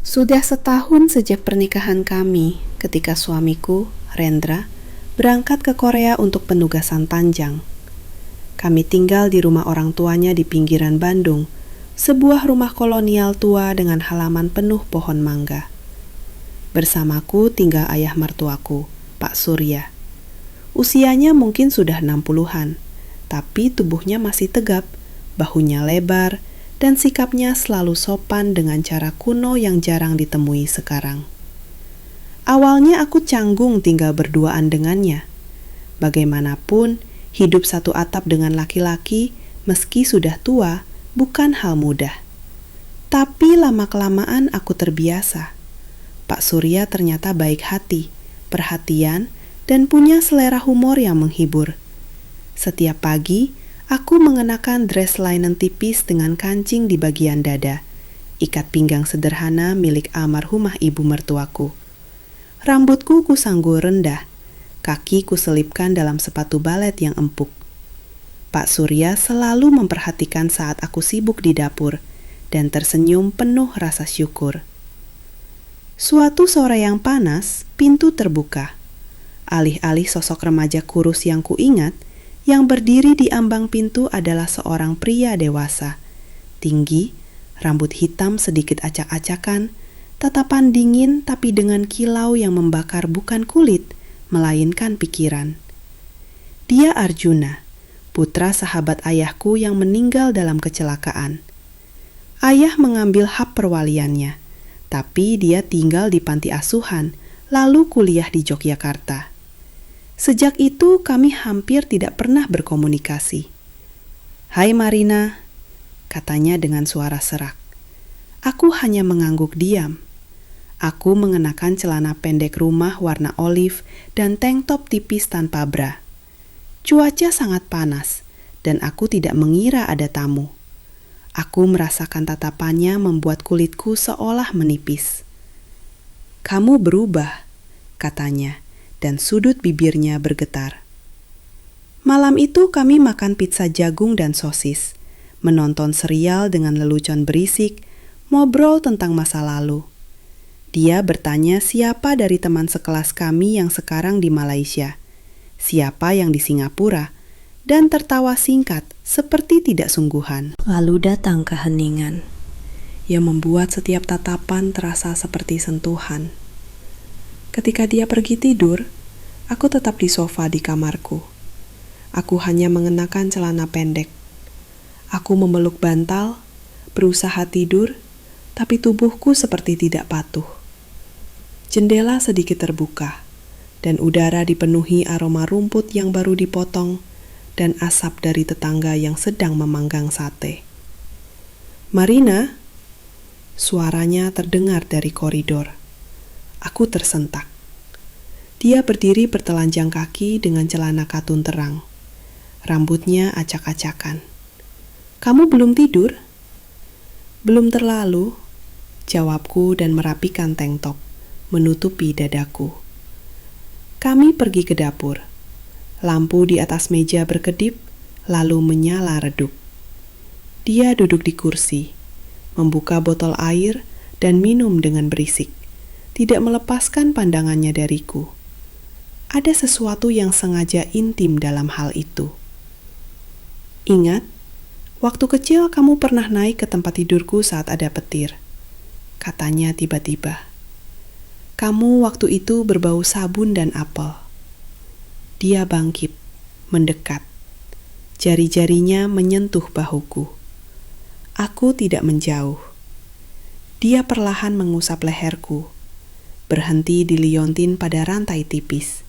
Sudah setahun sejak pernikahan kami ketika suamiku, Rendra, berangkat ke Korea untuk penugasan panjang. Kami tinggal di rumah orang tuanya di pinggiran Bandung, sebuah rumah kolonial tua dengan halaman penuh pohon mangga. Bersamaku tinggal ayah mertuaku, Pak Surya. Usianya mungkin sudah 60-an, tapi tubuhnya masih tegap, bahunya lebar, dan sikapnya selalu sopan dengan cara kuno yang jarang ditemui sekarang. Awalnya aku canggung tinggal berduaan dengannya. Bagaimanapun, hidup satu atap dengan laki-laki, meski sudah tua, bukan hal mudah. Tapi lama-kelamaan aku terbiasa. Pak Surya ternyata baik hati, perhatian, dan punya selera humor yang menghibur. Setiap pagi, aku mengenakan dress linen tipis dengan kancing di bagian dada, ikat pinggang sederhana milik almarhumah ibu mertuaku. Rambutku kusanggul rendah, kaki kuselipkan dalam sepatu balet yang empuk. Pak Surya selalu memperhatikan saat aku sibuk di dapur dan tersenyum penuh rasa syukur. Suatu sore yang panas, pintu terbuka. Alih-alih sosok remaja kurus yang kuingat, yang berdiri di ambang pintu adalah seorang pria dewasa, tinggi, rambut hitam sedikit acak-acakan, tatapan dingin tapi dengan kilau yang membakar bukan kulit, melainkan pikiran. Dia Arjuna, putra sahabat ayahku yang meninggal dalam kecelakaan. Ayah mengambil hak perwaliannya, tapi dia tinggal di panti asuhan, lalu kuliah di Yogyakarta. Sejak itu kami hampir tidak pernah berkomunikasi. "Hai Marina," katanya dengan suara serak. Aku hanya mengangguk diam. Aku mengenakan celana pendek rumah warna olive dan tank top tipis tanpa bra. Cuaca sangat panas dan aku tidak mengira ada tamu. Aku merasakan tatapannya membuat kulitku seolah menipis. "Kamu berubah," katanya. Dan sudut bibirnya bergetar. Malam itu kami makan pizza jagung dan sosis, menonton serial dengan lelucon berisik, ngobrol tentang masa lalu. Dia bertanya siapa dari teman sekelas kami yang sekarang di Malaysia, siapa yang di Singapura, dan tertawa singkat seperti tidak sungguhan. Lalu datang keheningan yang membuat setiap tatapan terasa seperti sentuhan. Ketika dia pergi tidur, aku tetap di sofa di kamarku. Aku hanya mengenakan celana pendek. Aku memeluk bantal, berusaha tidur, tapi tubuhku seperti tidak patuh. Jendela sedikit terbuka, dan udara dipenuhi aroma rumput yang baru dipotong dan asap dari tetangga yang sedang memanggang sate. "Marina," suaranya terdengar dari koridor. Aku tersentak. Dia berdiri bertelanjang kaki dengan celana katun terang. Rambutnya acak-acakan. "Kamu belum tidur?" "Belum terlalu," jawabku dan merapikan tank top, menutupi dadaku. Kami pergi ke dapur. Lampu di atas meja berkedip, lalu menyala redup. Dia duduk di kursi, membuka botol air dan minum dengan berisik. Tidak melepaskan pandangannya dariku. Ada sesuatu yang sengaja intim dalam hal itu. "Ingat, waktu kecil kamu pernah naik ke tempat tidurku saat ada petir," katanya tiba-tiba. "Kamu waktu itu berbau sabun dan apel." Dia bangkit, mendekat. Jari-jarinya menyentuh bahuku. Aku tidak menjauh. Dia perlahan mengusap leherku, berhenti di liontin pada rantai tipis,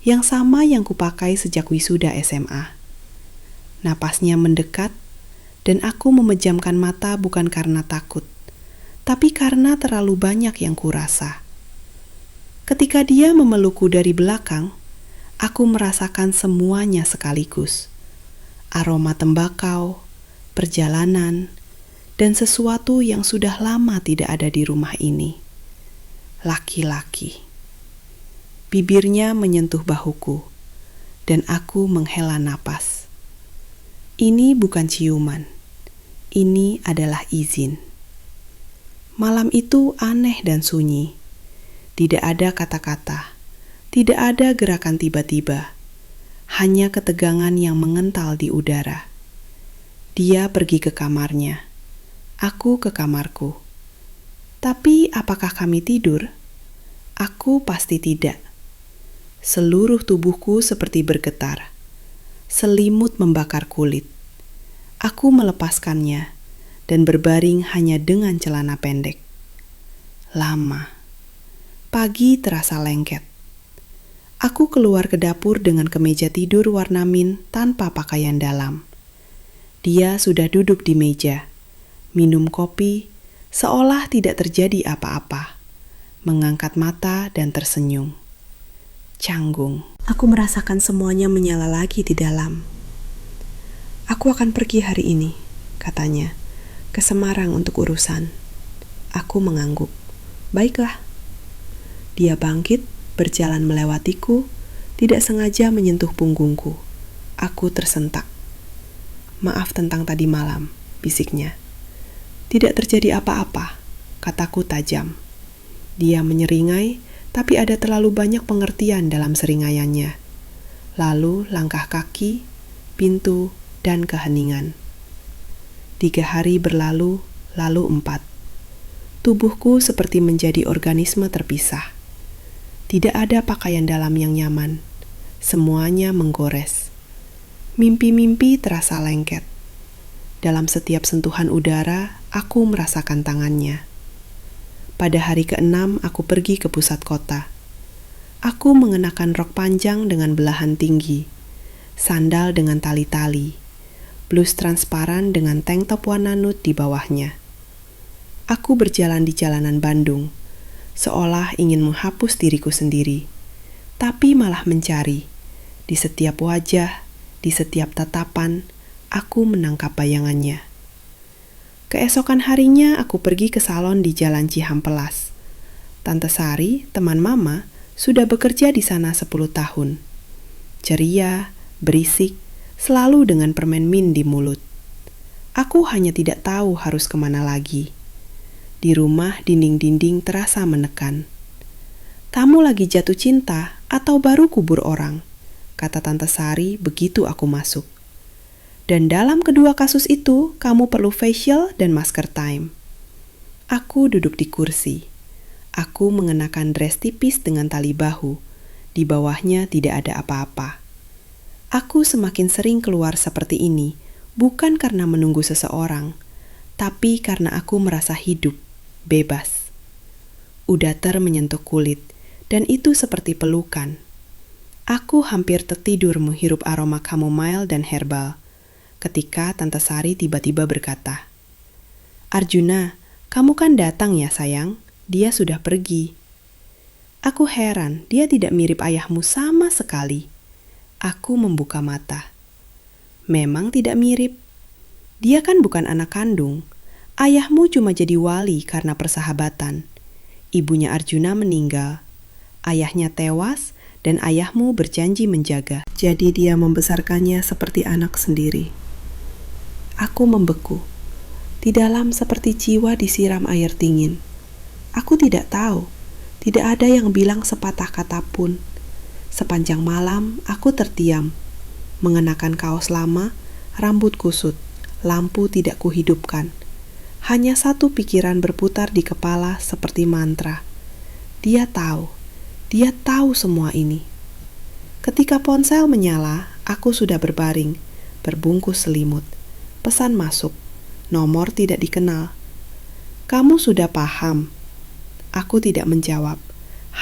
yang sama yang kupakai sejak wisuda SMA. Napasnya mendekat, dan aku memejamkan mata bukan karena takut, tapi karena terlalu banyak yang kurasa. Ketika dia memelukku dari belakang, aku merasakan semuanya sekaligus. Aroma tembakau, perjalanan, dan sesuatu yang sudah lama tidak ada di rumah ini. Laki-laki. Bibirnya menyentuh bahuku, dan aku menghela napas. Ini bukan ciuman, ini adalah izin. Malam itu aneh dan sunyi. Tidak ada kata-kata, tidak ada gerakan tiba-tiba, hanya ketegangan yang mengental di udara. Dia pergi ke kamarnya, aku ke kamarku. Tapi apakah kami tidur? Aku pasti tidak. Seluruh tubuhku seperti bergetar. Selimut membakar kulit. Aku melepaskannya dan berbaring hanya dengan celana pendek. Lama. Pagi terasa lengket. Aku keluar ke dapur dengan kemeja tidur warna mint tanpa pakaian dalam. Dia sudah duduk di meja, minum kopi, seolah tidak terjadi apa-apa, mengangkat mata dan tersenyum. Canggung. Aku merasakan semuanya menyala lagi di dalam. Aku akan pergi hari ini, katanya, ke Semarang untuk urusan. Aku mengangguk. Baiklah. Dia bangkit, berjalan melewatiku, tidak sengaja menyentuh punggungku. Aku tersentak. Maaf tentang tadi malam, bisiknya. Tidak terjadi apa-apa, kataku tajam. Dia menyeringai, tapi ada terlalu banyak pengertian dalam seringaiannya. Lalu langkah kaki, pintu, dan keheningan. 3 hari berlalu, lalu 4. Tubuhku seperti menjadi organisme terpisah. Tidak ada pakaian dalam yang nyaman. Semuanya menggores. Mimpi-mimpi terasa lengket. Dalam setiap sentuhan udara, aku merasakan tangannya. Pada hari ke-6, aku pergi ke pusat kota. Aku mengenakan rok panjang dengan belahan tinggi, sandal dengan tali-tali, blus transparan dengan tank top warna nude di bawahnya. Aku berjalan di jalanan Bandung, seolah ingin menghapus diriku sendiri, tapi malah mencari. Di setiap wajah, di setiap tatapan, aku menangkap bayangannya. Keesokan harinya aku pergi ke salon di Jalan Cihampelas. Tante Sari, teman Mama, sudah bekerja di sana 10 tahun. Ceria, berisik, selalu dengan permen mint di mulut. Aku hanya tidak tahu harus kemana lagi. Di rumah dinding-dinding terasa menekan. Kamu lagi jatuh cinta atau baru kubur orang? Kata Tante Sari begitu aku masuk. Dan dalam kedua kasus itu, kamu perlu facial dan masker time. Aku duduk di kursi. Aku mengenakan dress tipis dengan tali bahu. Di bawahnya tidak ada apa-apa. Aku semakin sering keluar seperti ini, bukan karena menunggu seseorang, tapi karena aku merasa hidup, bebas. Udater menyentuh kulit, dan itu seperti pelukan. Aku hampir tertidur menghirup aroma chamomile dan herbal, ketika Tante Sari tiba-tiba berkata, "Arjuna, kamu kan datang ya sayang, dia sudah pergi." Aku heran, dia tidak mirip ayahmu sama sekali. Aku membuka mata. Memang tidak mirip. Dia kan bukan anak kandung. Ayahmu cuma jadi wali karena persahabatan. Ibunya Arjuna meninggal. Ayahnya tewas dan ayahmu berjanji menjaga. Jadi dia membesarkannya seperti anak sendiri. Aku membeku. Di dalam seperti jiwa disiram air dingin. Aku tidak tahu. Tidak ada yang bilang sepatah kata pun. Sepanjang malam aku terdiam. Mengenakan kaos lama, rambut kusut, lampu tidak kuhidupkan. Hanya satu pikiran berputar di kepala seperti mantra. Dia tahu semua ini. Ketika ponsel menyala, aku sudah berbaring, berbungkus selimut. Pesan masuk, nomor tidak dikenal. Kamu sudah paham? Aku tidak menjawab,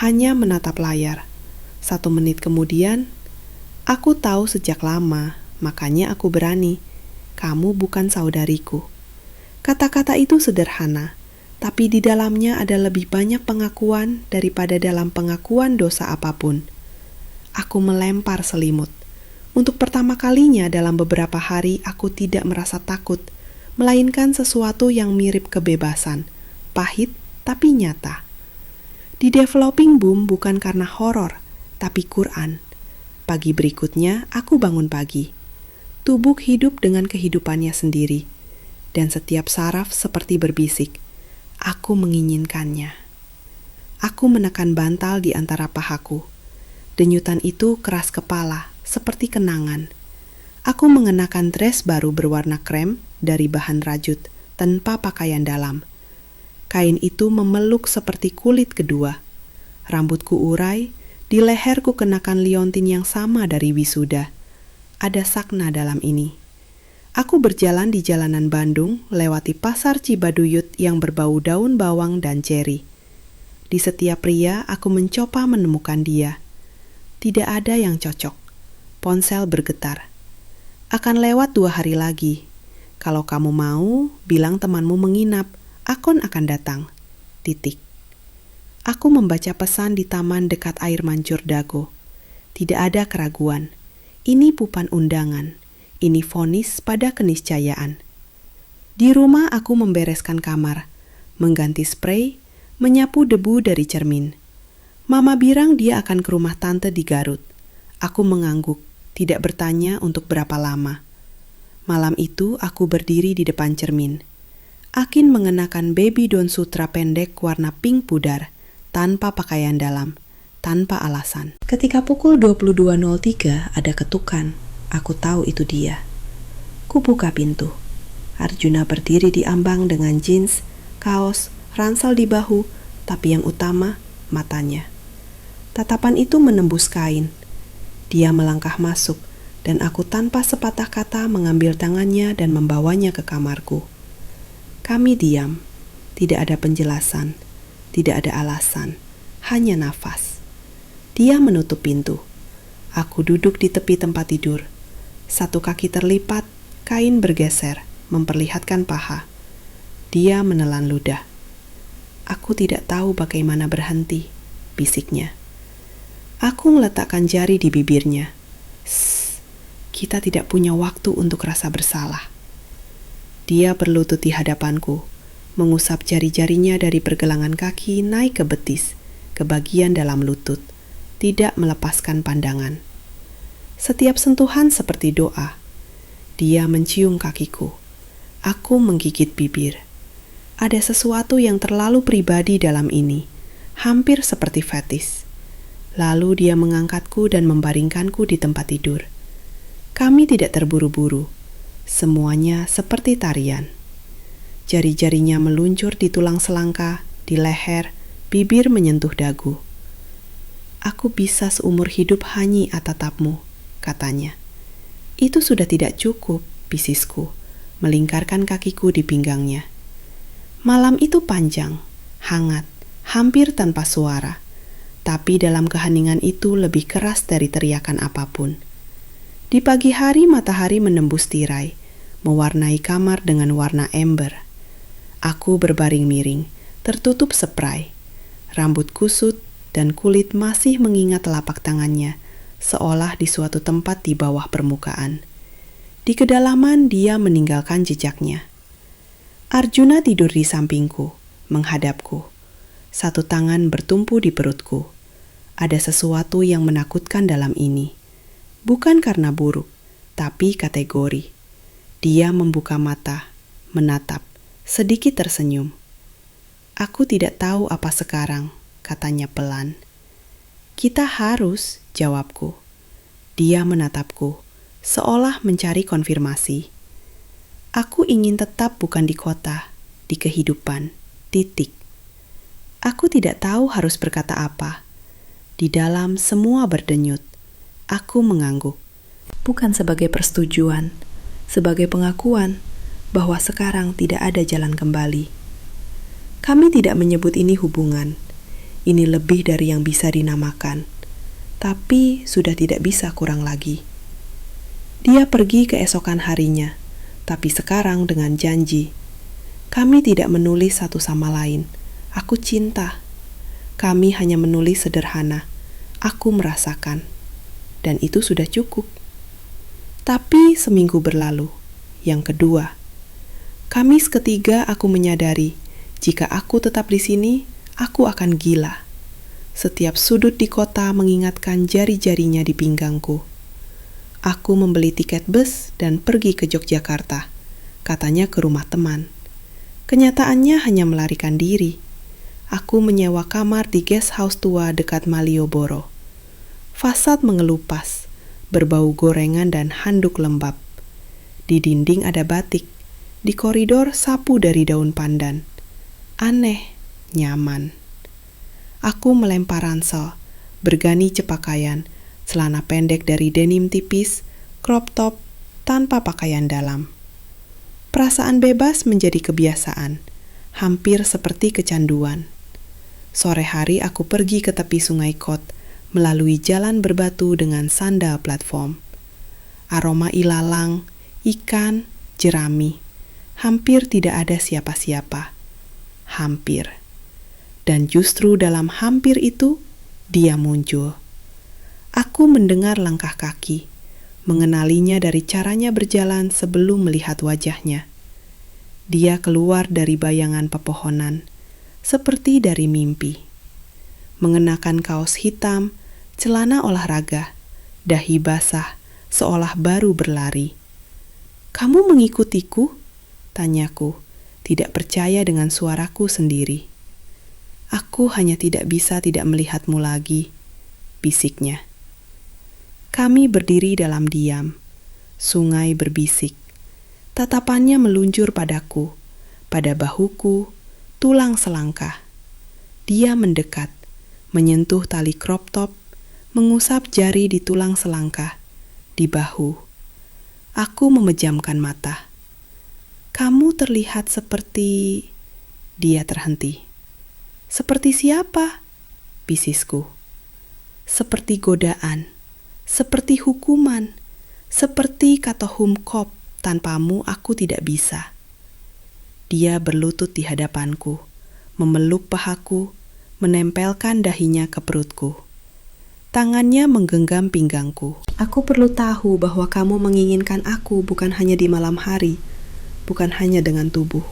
hanya menatap layar. 1 menit kemudian, aku tahu sejak lama, makanya aku berani. Kamu bukan saudariku. Kata-kata itu sederhana, tapi di dalamnya ada lebih banyak pengakuan daripada dalam pengakuan dosa apapun. Aku melempar selimut. Untuk pertama kalinya dalam beberapa hari aku tidak merasa takut, melainkan sesuatu yang mirip kebebasan, pahit tapi nyata. Di Developing Boom bukan karena horor, tapi Quran. Pagi berikutnya aku bangun pagi. Tubuh hidup dengan kehidupannya sendiri. Dan setiap saraf seperti berbisik. Aku menginginkannya. Aku menekan bantal di antara pahaku. Denyutan itu keras kepala, seperti kenangan. Aku mengenakan dress baru berwarna krem dari bahan rajut, tanpa pakaian dalam. Kain itu memeluk seperti kulit kedua. Rambutku urai, di leherku kenakan liontin yang sama dari wisuda. Ada sakna dalam ini. Aku berjalan di jalanan Bandung, lewati pasar Cibaduyut yang berbau daun bawang dan ceri. Di setiap pria, aku mencoba menemukan dia. Tidak ada yang cocok. Ponsel bergetar. Akan lewat 2 hari lagi. Kalau kamu mau, bilang temanmu menginap. Akon akan datang. Titik. Aku membaca pesan di taman dekat air mancur Dago. Tidak ada keraguan. Ini bukan undangan. Ini vonis pada keniscayaan. Di rumah aku membereskan kamar, mengganti spray, menyapu debu dari cermin. Mama bilang dia akan ke rumah tante di Garut. Aku mengangguk, tidak bertanya untuk berapa lama. Malam itu aku berdiri di depan cermin. Akin mengenakan baby down sutra pendek warna pink pudar, tanpa pakaian dalam, tanpa alasan. Ketika pukul 22.03 ada ketukan, aku tahu itu dia. Kubuka pintu. Arjuna berdiri di ambang dengan jeans, kaos, ransel di bahu, tapi yang utama, matanya. Tatapan itu menembus kain. Dia melangkah masuk, dan aku tanpa sepatah kata mengambil tangannya dan membawanya ke kamarku. Kami diam. Tidak ada penjelasan, tidak ada alasan, hanya nafas. Dia menutup pintu. Aku duduk di tepi tempat tidur. Satu kaki terlipat, kain bergeser, memperlihatkan paha. Dia menelan ludah. Aku tidak tahu bagaimana berhenti, bisiknya. Aku meletakkan jari di bibirnya. Kita tidak punya waktu untuk rasa bersalah. Dia berlutut di hadapanku, mengusap jari-jarinya dari pergelangan kaki naik ke betis, ke bagian dalam lutut, tidak melepaskan pandangan. Setiap sentuhan seperti doa. Dia mencium kakiku. Aku menggigit bibir. Ada sesuatu yang terlalu pribadi dalam ini, hampir seperti fetis. Lalu dia mengangkatku dan membaringkanku di tempat tidur. Kami tidak terburu-buru. Semuanya seperti tarian. Jari-jarinya meluncur di tulang selangka, di leher, bibir menyentuh dagu. Aku bisa seumur hidup hanyi atatapmu, katanya. Itu sudah tidak cukup, bisisku, melingkarkan kakiku di pinggangnya. Malam itu panjang, hangat, hampir tanpa suara. Tapi dalam keheningan itu lebih keras dari teriakan apapun. Di pagi hari matahari menembus tirai, mewarnai kamar dengan warna ember. Aku berbaring miring, tertutup spray. Rambut kusut dan kulit masih mengingat telapak tangannya, seolah di suatu tempat di bawah permukaan. Di kedalaman dia meninggalkan jejaknya. Arjuna tidur di sampingku, menghadapku. Satu tangan bertumpu di perutku. Ada sesuatu yang menakutkan dalam ini. Bukan karena buruk, tapi kategori. Dia membuka mata, menatap, sedikit tersenyum. Aku tidak tahu apa sekarang, katanya pelan. Kita harus, jawabku. Dia menatapku, seolah mencari konfirmasi. Aku ingin tetap bukan di kota, di kehidupan, titik. Aku tidak tahu harus berkata apa. Di dalam semua berdenyut, aku mengangguk. Bukan sebagai persetujuan, sebagai pengakuan bahwa sekarang tidak ada jalan kembali. Kami tidak menyebut ini hubungan. Ini lebih dari yang bisa dinamakan. Tapi sudah tidak bisa kurang lagi. Dia pergi keesokan harinya, tapi sekarang dengan janji. Kami tidak menulis satu sama lain. Aku cinta. Kami hanya menulis sederhana. Aku merasakan. Dan itu sudah cukup. Tapi seminggu berlalu. Yang kedua. Kamis ketiga aku menyadari, jika aku tetap di sini, aku akan gila. Setiap sudut di kota mengingatkan jari-jarinya di pinggangku. Aku membeli tiket bus dan pergi ke Yogyakarta. Katanya ke rumah teman. Kenyataannya hanya melarikan diri. Aku menyewa kamar di guest house tua dekat Malioboro. Fasad mengelupas, berbau gorengan dan handuk lembab. Di dinding ada batik, di koridor sapu dari daun pandan. Aneh, nyaman. Aku melempar ransel, bergani cepakaian, celana pendek dari denim tipis, crop top, tanpa pakaian dalam. Perasaan bebas menjadi kebiasaan, hampir seperti kecanduan. Sore hari aku pergi ke tepi sungai Kot, melalui jalan berbatu dengan sandal platform. Aroma ilalang, ikan, jerami. Hampir tidak ada siapa-siapa. Hampir. Dan justru dalam hampir itu, dia muncul. Aku mendengar langkah kaki, mengenalinya dari caranya berjalan sebelum melihat wajahnya. Dia keluar dari bayangan pepohonan, seperti dari mimpi. Mengenakan kaos hitam, celana olahraga, dahi basah, seolah baru berlari. "Kamu mengikutiku?" tanyaku, tidak percaya dengan suaraku sendiri. "Aku hanya tidak bisa tidak melihatmu lagi," bisiknya. Kami berdiri dalam diam. Sungai berbisik. Tatapannya meluncur padaku, pada bahuku, tulang selangkah. Dia mendekat, menyentuh tali crop top, mengusap jari di tulang selangkah, di bahu. Aku memejamkan mata. "Kamu terlihat seperti..." Dia terhenti. "Seperti siapa?" bisisku. "Seperti godaan. Seperti hukuman, seperti kata Humkop, tanpamu aku tidak bisa." Dia berlutut di hadapanku, memeluk pahaku, menempelkan dahinya ke perutku. Tangannya menggenggam pinggangku. "Aku perlu tahu bahwa kamu menginginkan aku bukan hanya di malam hari, bukan hanya dengan tubuh.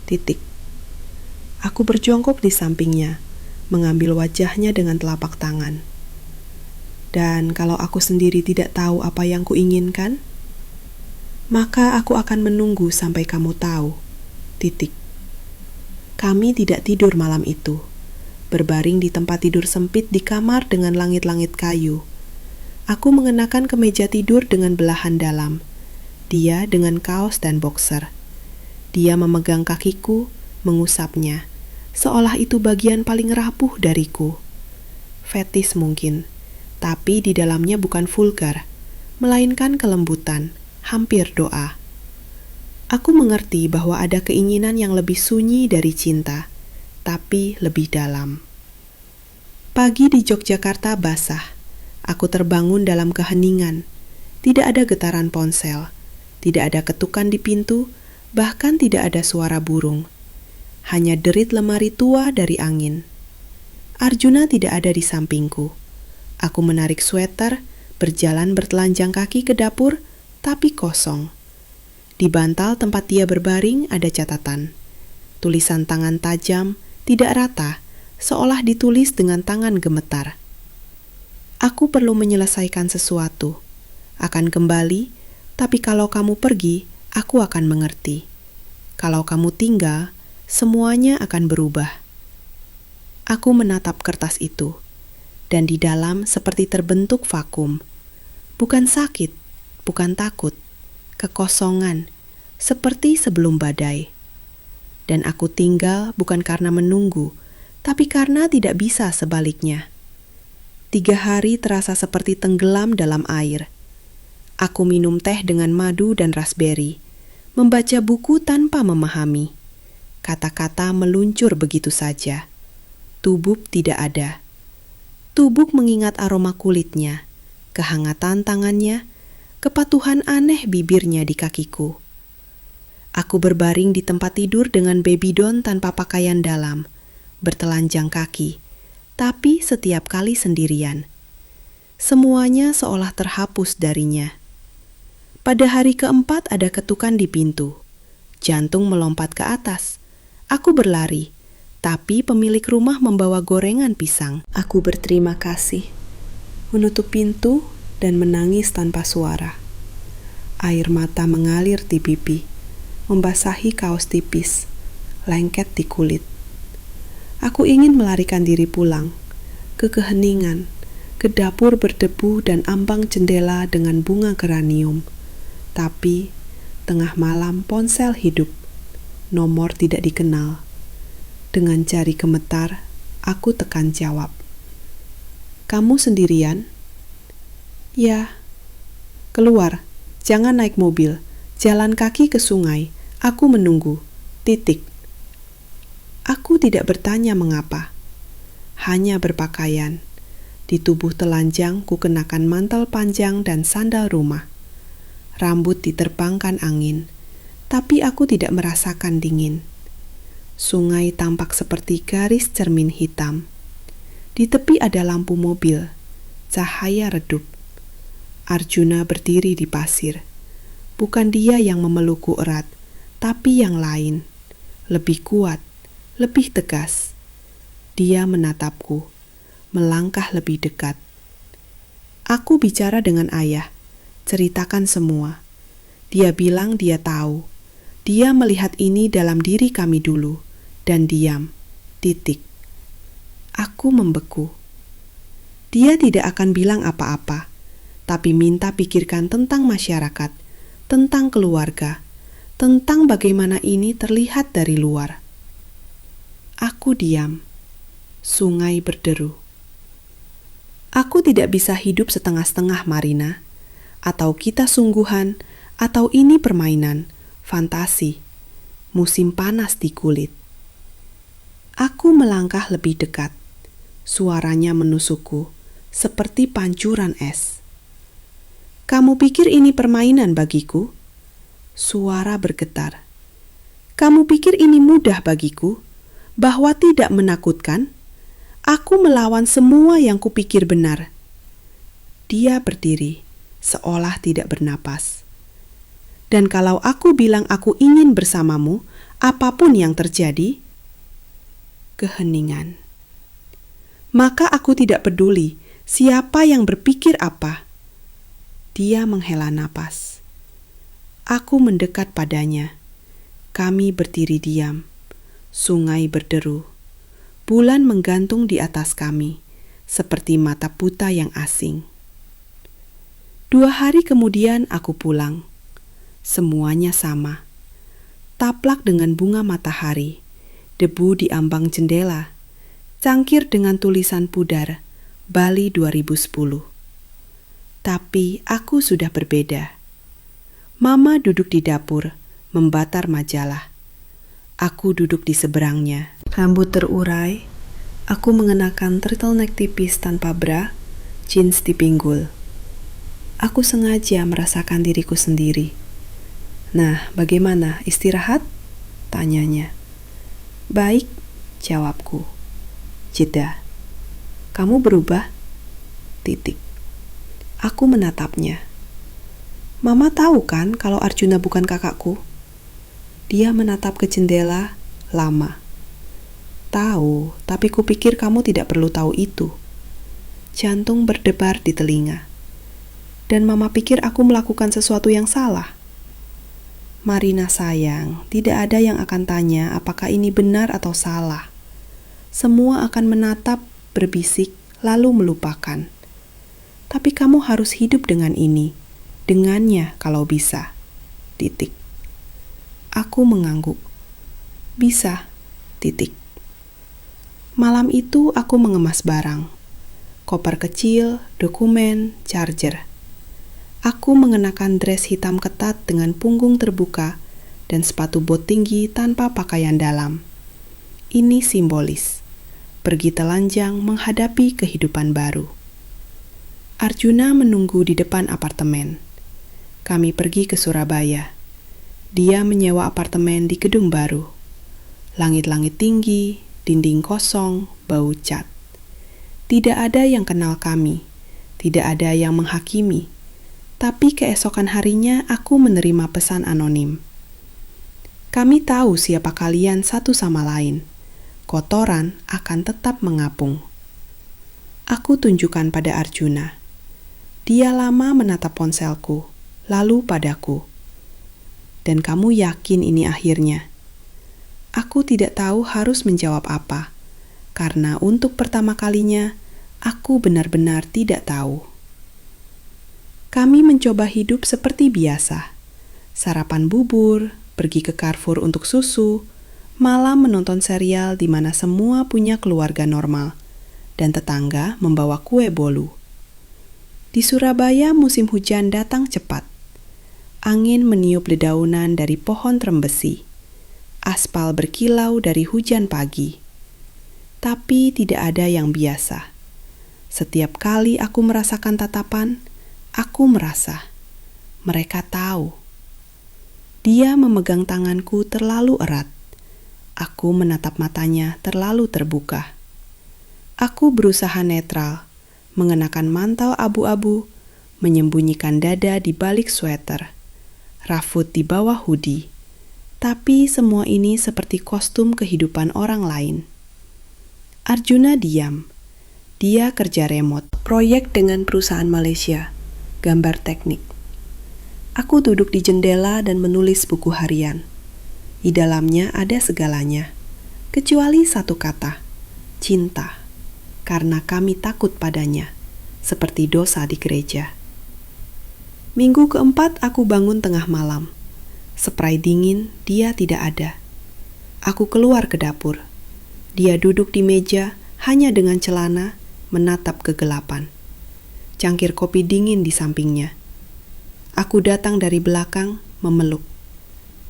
Titik." Aku berjongkok di sampingnya, mengambil wajahnya dengan telapak tangan. "Dan kalau aku sendiri tidak tahu apa yang kuinginkan, maka aku akan menunggu sampai kamu tahu. Titik." Kami tidak tidur malam itu, berbaring di tempat tidur sempit di kamar dengan langit-langit kayu. Aku mengenakan kemeja tidur dengan belahan dalam, dia dengan kaos dan boxer. Dia memegang kakiku, mengusapnya, seolah itu bagian paling rapuh dariku. Fetis mungkin, tapi di dalamnya bukan vulgar, melainkan kelembutan, hampir doa. Aku mengerti bahwa ada keinginan yang lebih sunyi dari cinta, tapi lebih dalam. Pagi di Yogyakarta basah. Aku terbangun dalam keheningan. Tidak ada getaran ponsel, tidak ada ketukan di pintu, bahkan tidak ada suara burung. Hanya derit lemari tua dari angin. Arjuna tidak ada di sampingku. Aku menarik sweater, berjalan bertelanjang kaki ke dapur, tapi kosong. Di bantal tempat dia berbaring ada catatan. Tulisan tangan tajam, tidak rata, seolah ditulis dengan tangan gemetar. Aku perlu menyelesaikan sesuatu. Akan kembali, tapi kalau kamu pergi, aku akan mengerti. Kalau kamu tinggal, semuanya akan berubah. Aku menatap kertas itu, dan di dalam seperti terbentuk vakum. Bukan sakit, bukan takut, kekosongan, seperti sebelum badai. Dan aku tinggal bukan karena menunggu, tapi karena tidak bisa sebaliknya. 3 hari terasa seperti tenggelam dalam air. Aku minum teh dengan madu dan raspberry, membaca buku tanpa memahami. Kata-kata meluncur begitu saja. Tubuk tidak ada. Tubuk mengingat aroma kulitnya, kehangatan tangannya, kepatuhan aneh bibirnya di kakiku. Aku berbaring di tempat tidur dengan baby doll tanpa pakaian dalam, bertelanjang kaki, tapi setiap kali sendirian. Semuanya seolah terhapus darinya. Pada hari keempat ada ketukan di pintu. Jantung melompat ke atas. Aku berlari, tapi pemilik rumah membawa gorengan pisang. Aku berterima kasih, menutup pintu dan menangis tanpa suara. Air mata mengalir di pipi, membasahi kaos tipis, lengket di kulit. Aku ingin melarikan diri pulang, ke keheningan, ke dapur berdebu dan ambang jendela dengan bunga geranium. Tapi, tengah malam ponsel hidup, nomor tidak dikenal. Dengan jari gemetar, aku tekan jawab. "Kamu sendirian?" "Ya." "Keluar, jangan naik mobil, jalan kaki ke sungai, aku menunggu. Titik." Aku tidak bertanya mengapa, hanya berpakaian. Di tubuh telanjang ku kenakan mantel panjang dan sandal rumah. Rambut diterbangkan angin, tapi aku tidak merasakan dingin. Sungai tampak seperti garis cermin hitam. Di tepi ada lampu mobil, cahaya redup. Arjuna berdiri di pasir. Bukan dia yang memelukku erat, tapi yang lain, lebih kuat, lebih tegas. Dia menatapku, melangkah lebih dekat. Aku bicara dengan ayah, ceritakan semua. Dia bilang dia tahu. Dia melihat ini dalam diri kami dulu, dan diam. Titik. Aku membeku. Dia tidak akan bilang apa-apa, tapi minta pikirkan tentang masyarakat, tentang keluarga, tentang bagaimana ini terlihat dari luar. Aku diam. Sungai berderu. Aku tidak bisa hidup setengah-setengah, Marina. Atau kita sungguhan, atau ini permainan, fantasi, musim panas di kulit. Aku melangkah lebih dekat. Suaranya menusukku, seperti pancuran es. "Kamu pikir ini permainan bagiku?" Suara bergetar. "Kamu pikir ini mudah bagiku? Bahwa tidak menakutkan? Aku melawan semua yang kupikir benar." Dia berdiri, seolah tidak bernapas. "Dan kalau aku bilang aku ingin bersamamu, apapun yang terjadi?" Keheningan. "Maka aku tidak peduli siapa yang berpikir apa." Dia menghela napas. Aku mendekat padanya. Kami berdiri diam. Sungai berderu. Bulan menggantung di atas kami, seperti mata buta yang asing. 2 hari kemudian aku pulang. Semuanya sama. Taplak dengan bunga matahari, debu di ambang jendela, cangkir dengan tulisan pudar, Bali 2010. Tapi aku sudah berbeda. Mama duduk di dapur, membatar majalah. Aku duduk di seberangnya. Rambut terurai, aku mengenakan turtleneck tipis tanpa bra, jeans di pinggul. Aku sengaja merasakan diriku sendiri. "Nah, bagaimana, istirahat?" tanyanya. "Baik," jawabku. Jeda. "Kamu berubah?" Titik. Aku menatapnya. "Mama tahu kan kalau Arjuna bukan kakakku?" Dia menatap ke jendela, lama. "Tahu, tapi kupikir kamu tidak perlu tahu itu." Jantung berdebar di telinga. "Dan mama pikir aku melakukan sesuatu yang salah." "Marina sayang, tidak ada yang akan tanya apakah ini benar atau salah. Semua akan menatap, berbisik, lalu melupakan. Tapi kamu harus hidup dengan ini, dengannya kalau bisa." Titik. Aku mengangguk. "Bisa." Titik. Malam itu aku mengemas barang. Koper kecil, dokumen, charger. Aku mengenakan dress hitam ketat dengan punggung terbuka dan sepatu bot tinggi tanpa pakaian dalam. Ini simbolis. Pergi telanjang menghadapi kehidupan baru. Arjuna menunggu di depan apartemen. Kami pergi ke Surabaya. Dia menyewa apartemen di gedung baru. Langit-langit tinggi, dinding kosong, bau cat. Tidak ada yang kenal kami, tidak ada yang menghakimi. Tapi keesokan harinya aku menerima pesan anonim. "Kami tahu siapa kalian satu sama lain. Kotoran akan tetap mengapung." Aku tunjukkan pada Arjuna. Dia lama menatap ponselku, lalu padaku. "Dan kamu yakin ini akhirnya?" Aku tidak tahu harus menjawab apa, karena untuk pertama kalinya aku benar-benar tidak tahu. Kami mencoba hidup seperti biasa. Sarapan bubur, pergi ke Carrefour untuk susu, malam menonton serial di mana semua punya keluarga normal, dan tetangga membawa kue bolu. Di Surabaya musim hujan datang cepat. Angin meniup dedaunan dari pohon trembesi. Aspal berkilau dari hujan pagi. Tapi tidak ada yang biasa. Setiap kali aku merasakan tatapan, aku merasa mereka tahu. Dia memegang tanganku terlalu erat. Aku menatap matanya terlalu terbuka. Aku berusaha netral, mengenakan mantel abu-abu, menyembunyikan dada di balik sweater, rafut di bawah hoodie. Tapi semua ini seperti kostum kehidupan orang lain. Arjuna diam. Dia kerja remote, proyek dengan perusahaan Malaysia, gambar teknik. Aku duduk di jendela dan menulis buku harian. Di dalamnya ada segalanya, kecuali satu kata, cinta. Karena kami takut padanya, seperti dosa di gereja. Minggu keempat aku bangun tengah malam. Spray dingin, dia tidak ada. Aku keluar ke dapur. Dia duduk di meja, hanya dengan celana, menatap kegelapan. Cangkir kopi dingin di sampingnya. Aku datang dari belakang, memeluk.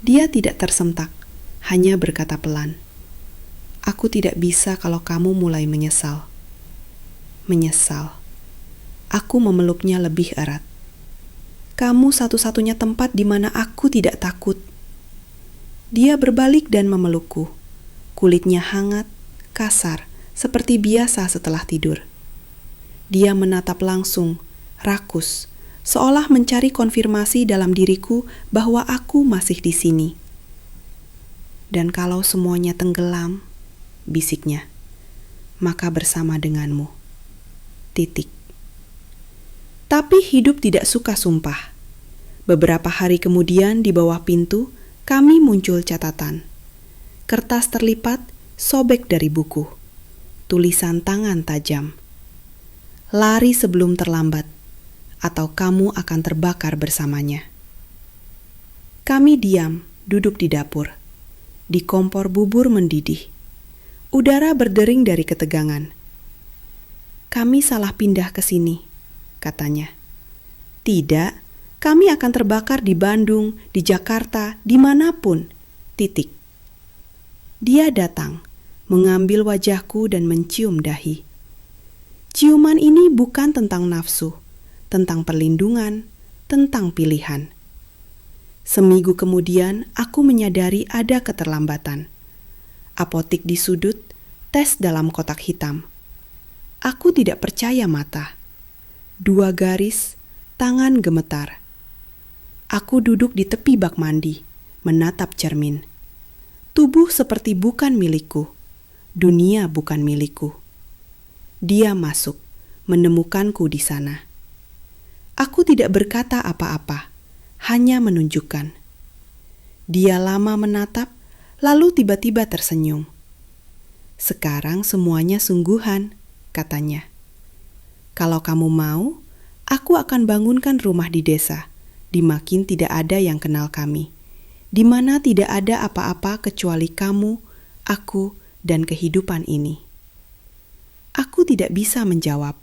Dia tidak tersentak, hanya berkata pelan. Aku tidak bisa kalau kamu mulai menyesal. Menyesal. Aku memeluknya lebih erat. Kamu satu-satunya tempat di mana aku tidak takut. Dia berbalik dan memelukku. Kulitnya hangat, kasar, seperti biasa setelah tidur. Dia menatap langsung, rakus, seolah mencari konfirmasi dalam diriku bahwa aku masih di sini. Dan kalau semuanya tenggelam, bisiknya, maka bersama denganmu. Titik. Tapi hidup tidak suka sumpah. Beberapa hari kemudian di bawah pintu, kami muncul catatan. Kertas terlipat, sobek dari buku. Tulisan tangan tajam. Lari sebelum terlambat, atau kamu akan terbakar bersamanya. Kami diam, duduk di dapur. Di kompor bubur mendidih. Udara berdering dari ketegangan. Kami salah pindah ke sini, katanya. Tidak, kami akan terbakar di Bandung, di Jakarta, dimanapun. Titik. Dia datang, mengambil wajahku dan mencium dahi. Ciuman ini bukan tentang nafsu, tentang perlindungan, tentang pilihan. Seminggu kemudian, aku menyadari ada keterlambatan. Apotik di sudut, tes dalam kotak hitam. Aku tidak percaya mata. 2 garis, tangan gemetar. Aku duduk di tepi bak mandi, menatap cermin. Tubuh seperti bukan milikku. Dunia bukan milikku. Dia masuk, menemukanku di sana. Aku tidak berkata apa-apa, hanya menunjukkan. Dia lama menatap, lalu tiba-tiba tersenyum. Sekarang semuanya sungguhan, katanya. Kalau kamu mau, aku akan bangunkan rumah di desa, di makin tidak ada yang kenal kami, di mana tidak ada apa-apa kecuali kamu, aku, dan kehidupan ini. Aku tidak bisa menjawab.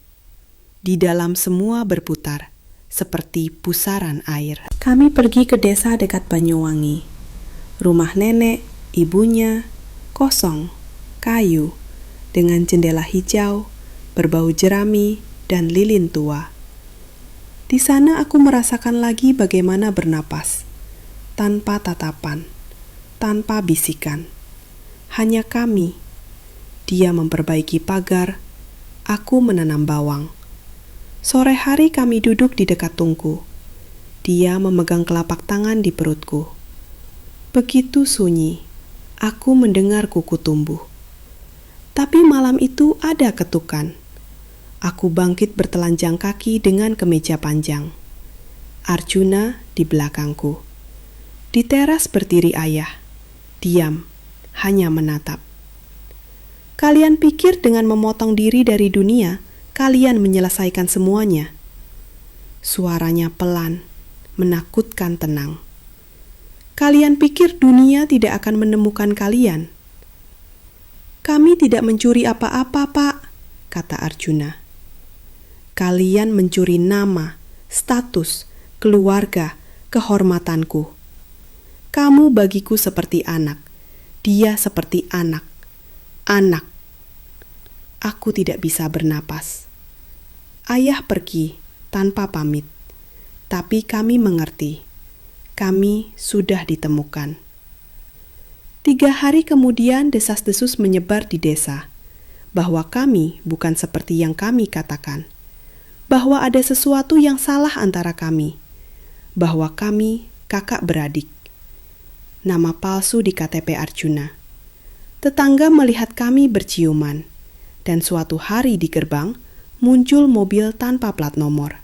Di dalam semua berputar, seperti pusaran air. Kami pergi ke desa dekat Banyuwangi. Rumah nenek, ibunya, kosong, kayu, dengan jendela hijau, berbau jerami, dan lilin tua. Di sana aku merasakan lagi bagaimana bernapas, tanpa tatapan, tanpa bisikan. Hanya kami. Dia memperbaiki pagar, aku menanam bawang. Sore hari kami duduk di dekat tungku. Dia memegang telapak tangan di perutku. Begitu sunyi, aku mendengar kuku tumbuh. Tapi malam itu ada ketukan. Aku bangkit bertelanjang kaki dengan kemeja panjang. Arjuna di belakangku. Di teras berdiri ayah. Diam, hanya menatap. Kalian pikir dengan memotong diri dari dunia, kalian menyelesaikan semuanya? Suaranya pelan, menakutkan tenang. Kalian pikir dunia tidak akan menemukan kalian? Kami tidak mencuri apa-apa, Pak, kata Arjuna. Kalian mencuri nama, status, keluarga, kehormatanku. Kamu bagiku seperti anak, dia seperti anak. Anak. Aku tidak bisa bernapas. Ayah pergi tanpa pamit, tapi kami mengerti. Kami sudah ditemukan. 3 hari kemudian desas-desus menyebar di desa, bahwa kami bukan seperti yang kami katakan, bahwa ada sesuatu yang salah antara kami, bahwa kami kakak beradik. Nama palsu di KTP Arjuna. Tetangga melihat kami berciuman, dan suatu hari di gerbang muncul mobil tanpa plat nomor.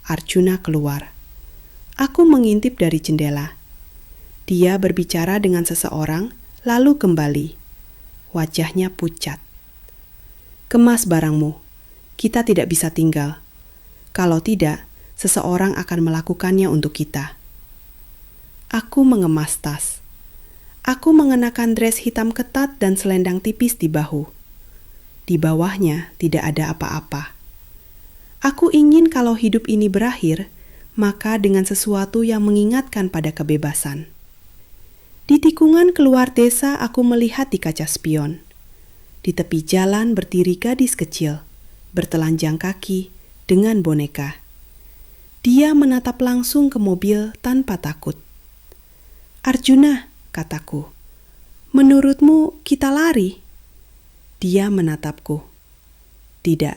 Arjuna keluar. Aku mengintip dari jendela. Dia berbicara dengan seseorang, lalu kembali. Wajahnya pucat. Kemas barangmu. Kita tidak bisa tinggal. Kalau tidak, seseorang akan melakukannya untuk kita. Aku mengemas tas. Aku mengenakan dres hitam ketat dan selendang tipis di bahu. Di bawahnya tidak ada apa-apa. Aku ingin kalau hidup ini berakhir, maka dengan sesuatu yang mengingatkan pada kebebasan. Di tikungan keluar desa aku melihat di kaca spion. Di tepi jalan berdiri gadis kecil, bertelanjang kaki dengan boneka. Dia menatap langsung ke mobil tanpa takut. Arjuna, kataku, menurutmu kita lari? Dia menatapku. Tidak,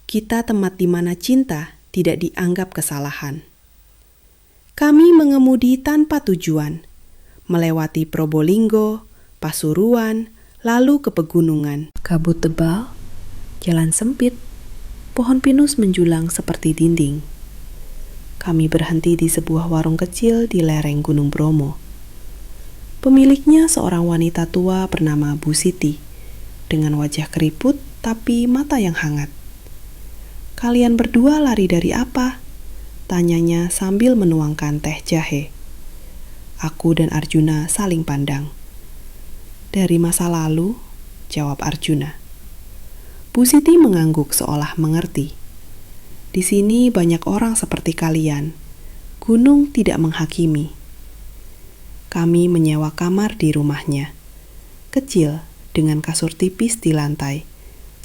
kita tempat di mana cinta tidak dianggap kesalahan. Kami mengemudi tanpa tujuan, melewati Probolinggo, Pasuruan, lalu ke pegunungan. Kabut tebal, jalan sempit, pohon pinus menjulang seperti dinding. Kami berhenti di sebuah warung kecil di lereng Gunung Bromo. Pemiliknya seorang wanita tua bernama Bu Siti, dengan wajah keriput tapi mata yang hangat. Kalian berdua lari dari apa? Tanyanya sambil menuangkan teh jahe. Aku dan Arjuna saling pandang. Dari masa lalu, jawab Arjuna. Bu Siti mengangguk seolah mengerti. Di sini banyak orang seperti kalian. Gunung tidak menghakimi. Kami menyewa kamar di rumahnya. Kecil, dengan kasur tipis di lantai.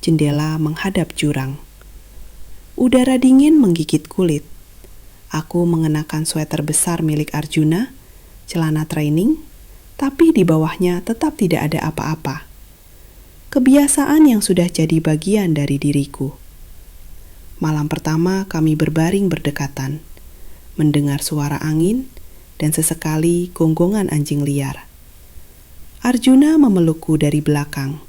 Jendela menghadap jurang. Udara dingin menggigit kulit. Aku mengenakan sweater besar milik Arjuna, celana training, tapi di bawahnya tetap tidak ada apa-apa. Kebiasaan yang sudah jadi bagian dari diriku. Malam pertama kami berbaring berdekatan, mendengar suara angin, dan sesekali gonggongan anjing liar. Arjuna memelukku dari belakang.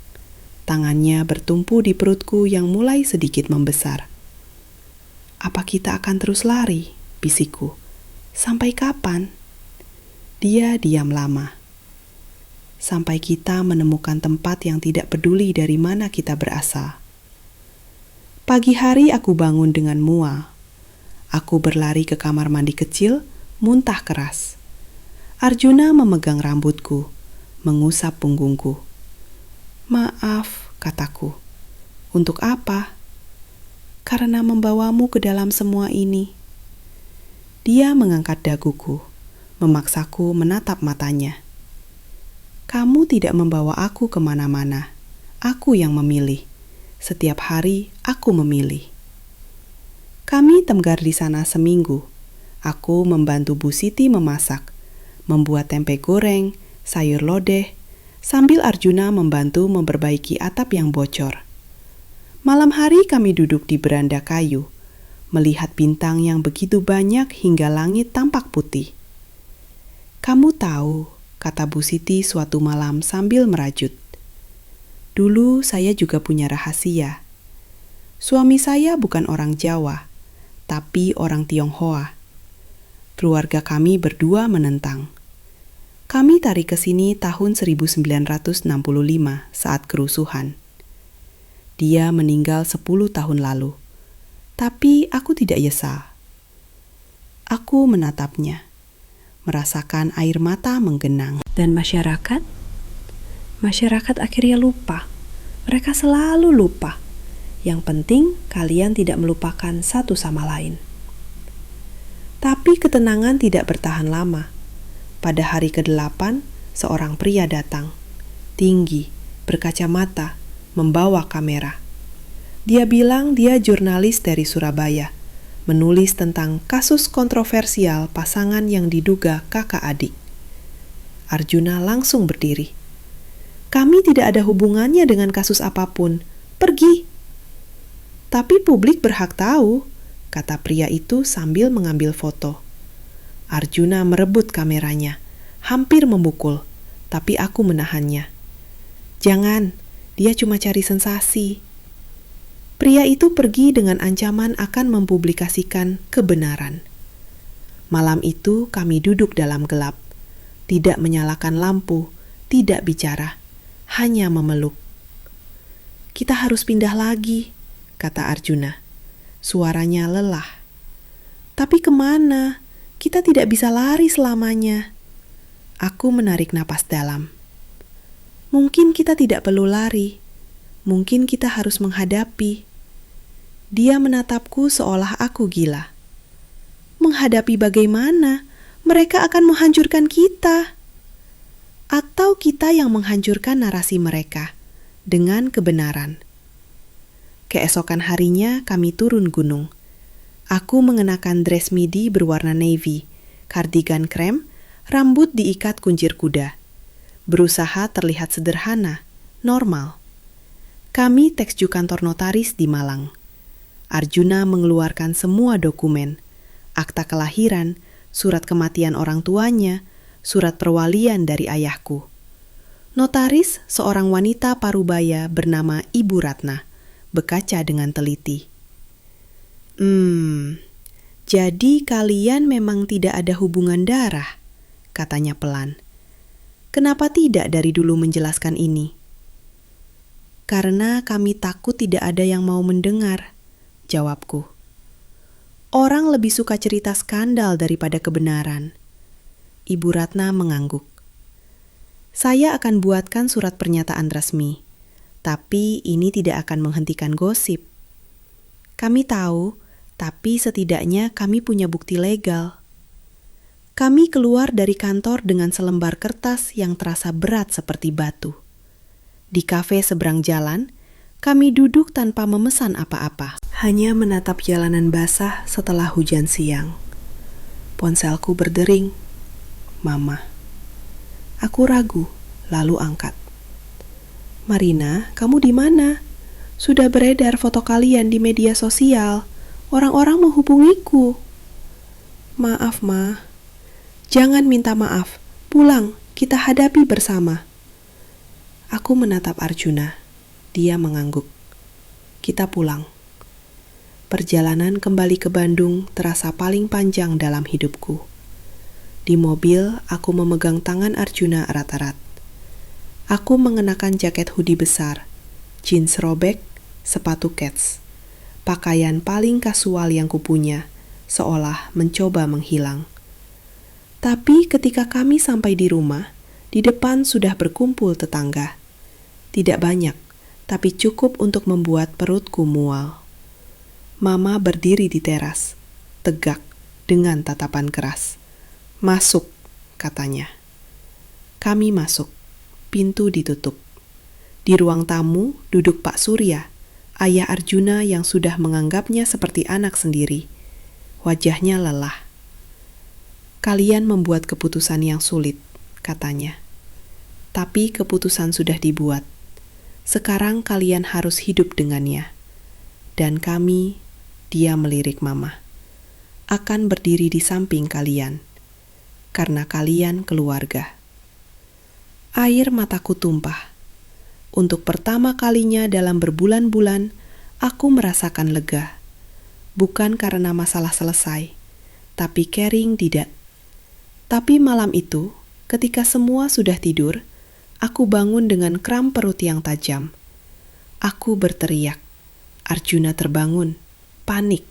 Tangannya bertumpu di perutku yang mulai sedikit membesar. Apa kita akan terus lari? Bisikku. Sampai kapan? Dia diam lama. Sampai kita menemukan tempat yang tidak peduli dari mana kita berasal. Pagi hari aku bangun dengan mual. Aku berlari ke kamar mandi kecil, muntah keras. Arjuna memegang rambutku, mengusap punggungku. Maaf, kataku. Untuk apa? Karena membawamu ke dalam semua ini. Dia mengangkat daguku, memaksaku menatap matanya. Kamu tidak membawa aku kemana-mana. Aku yang memilih. Setiap hari aku memilih. Kami tenggar di sana seminggu. Aku membantu Bu Siti memasak, membuat tempe goreng, sayur lodeh, sambil Arjuna membantu memperbaiki atap yang bocor. Malam hari kami duduk di beranda kayu, melihat bintang yang begitu banyak hingga langit tampak putih. Kamu tahu, kata Bu Siti suatu malam sambil merajut. Dulu saya juga punya rahasia. Suami saya bukan orang Jawa, tapi orang Tionghoa. Keluarga kami berdua menentang. Kami tarik ke sini tahun 1965 saat kerusuhan. Dia meninggal 10 tahun lalu. Tapi aku tidak nyesal. Aku menatapnya, merasakan air mata menggenang. Dan masyarakat? Masyarakat akhirnya lupa. Mereka selalu lupa. Yang penting kalian tidak melupakan satu sama lain. Tapi ketenangan tidak bertahan lama. Pada hari ke-8, seorang pria datang. Tinggi, berkacamata, membawa kamera. Dia bilang dia jurnalis dari Surabaya, menulis tentang kasus kontroversial pasangan yang diduga kakak adik. Arjuna langsung berdiri. Kami tidak ada hubungannya dengan kasus apapun. Pergi. Tapi publik berhak tahu, kata pria itu sambil mengambil foto. Arjuna merebut kameranya, hampir memukul, tapi aku menahannya. Jangan, dia cuma cari sensasi. Pria itu pergi dengan ancaman akan mempublikasikan kebenaran. Malam itu kami duduk dalam gelap, tidak menyalakan lampu, tidak bicara, hanya memeluk. Kita harus pindah lagi, kata Arjuna. Suaranya lelah. Tapi kemana? Kita tidak bisa lari selamanya. Aku menarik napas dalam. Mungkin kita tidak perlu lari. Mungkin kita harus menghadapi. Dia menatapku seolah aku gila. Menghadapi bagaimana? Mereka akan menghancurkan kita. Atau kita yang menghancurkan narasi mereka dengan kebenaran. Keesokan harinya kami turun gunung. Aku mengenakan dress midi berwarna navy, kardigan krem, rambut diikat kuncir kuda. Berusaha terlihat sederhana, normal. Kami teksju kantor notaris di Malang. Arjuna mengeluarkan semua dokumen, akta kelahiran, surat kematian orang tuanya, surat perwalian dari ayahku. Notaris, seorang wanita parubaya bernama Ibu Ratna, berkaca dengan teliti. Jadi kalian memang tidak ada hubungan darah, katanya pelan. Kenapa tidak dari dulu menjelaskan ini? Karena kami takut tidak ada yang mau mendengar, jawabku. Orang lebih suka cerita skandal daripada kebenaran. Ibu Ratna mengangguk. Saya akan buatkan surat pernyataan resmi, tapi ini tidak akan menghentikan gosip. Kami tahu, tapi setidaknya kami punya bukti legal. Kami keluar dari kantor dengan selembar kertas yang terasa berat seperti batu. Di kafe seberang jalan, kami duduk tanpa memesan apa-apa. Hanya menatap jalanan basah setelah hujan siang. Ponselku berdering. Mama. Aku ragu, lalu angkat. Marina, kamu di mana? Sudah beredar foto kalian di media sosial. Orang-orang menghubungiku. Maaf, Ma. Jangan minta maaf. Pulang, kita hadapi bersama. Aku menatap Arjuna. Dia mengangguk. Kita pulang. Perjalanan kembali ke Bandung terasa paling panjang dalam hidupku. Di mobil, aku memegang tangan Arjuna erat-erat. Aku mengenakan jaket hoodie besar, jeans robek, sepatu kets. Pakaian paling kasual yang kupunya, seolah mencoba menghilang. Tapi ketika kami sampai di rumah, di depan sudah berkumpul tetangga. Tidak banyak, tapi cukup untuk membuat perutku mual. Mama berdiri di teras, tegak, dengan tatapan keras. Masuk, katanya. Kami masuk, pintu ditutup. Di ruang tamu duduk Pak Surya, ayah Arjuna yang sudah menganggapnya seperti anak sendiri. Wajahnya lelah. Kalian membuat keputusan yang sulit, katanya. Tapi keputusan sudah dibuat. Sekarang kalian harus hidup dengannya. Dan kami, dia melirik Mama, akan berdiri di samping kalian. Karena kalian keluarga. Air mataku tumpah. Untuk pertama kalinya dalam berbulan-bulan, aku merasakan lega. Bukan karena masalah selesai, tapi caring tidak. Tapi malam itu, Ketika semua sudah tidur, aku bangun dengan kram perut yang tajam. Aku berteriak. Arjuna terbangun, panik,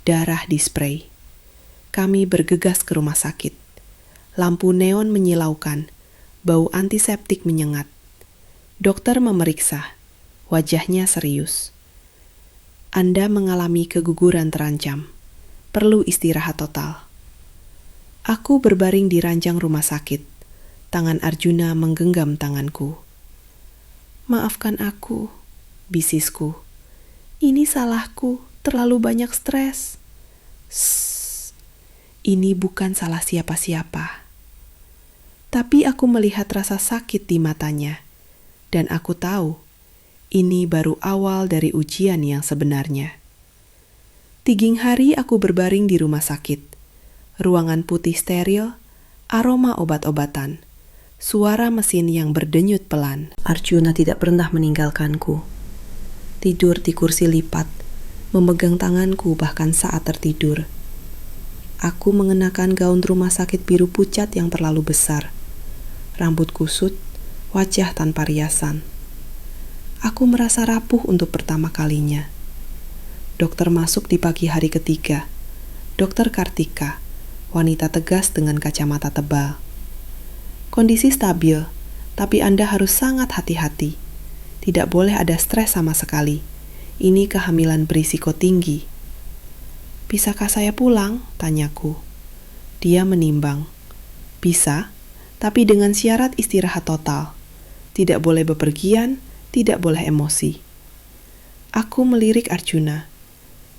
darah di spray. Kami bergegas ke rumah sakit. Lampu neon menyilaukan, bau antiseptik menyengat. Dokter memeriksa, wajahnya serius. Anda mengalami keguguran terancam, perlu istirahat total. Aku berbaring di ranjang rumah sakit. Tangan Arjuna menggenggam tanganku. Maafkan aku, bisisku. Ini salahku, terlalu banyak stres. Shh, ini bukan salah siapa-siapa. Tapi aku melihat rasa sakit di matanya, dan aku tahu ini baru awal dari ujian yang sebenarnya. Tiging hari aku berbaring di rumah sakit. Ruangan putih steril, aroma obat-obatan, suara mesin yang berdenyut pelan. Arjuna tidak pernah meninggalkanku. Tidur di kursi lipat, memegang tanganku bahkan saat tertidur. Aku mengenakan gaun rumah sakit biru pucat yang terlalu besar. Rambut kusut, wajah tanpa riasan. Aku merasa rapuh untuk pertama kalinya. Dokter masuk di pagi hari ketiga. Dokter Kartika, wanita tegas dengan kacamata tebal. Kondisi stabil, tapi Anda harus sangat hati-hati. Tidak boleh ada stres sama sekali. Ini kehamilan berisiko tinggi. Bisakah saya pulang? Tanyaku. Dia menimbang. Bisa, tapi dengan syarat istirahat total. Tidak boleh bepergian, tidak boleh emosi. Aku melirik Arjuna.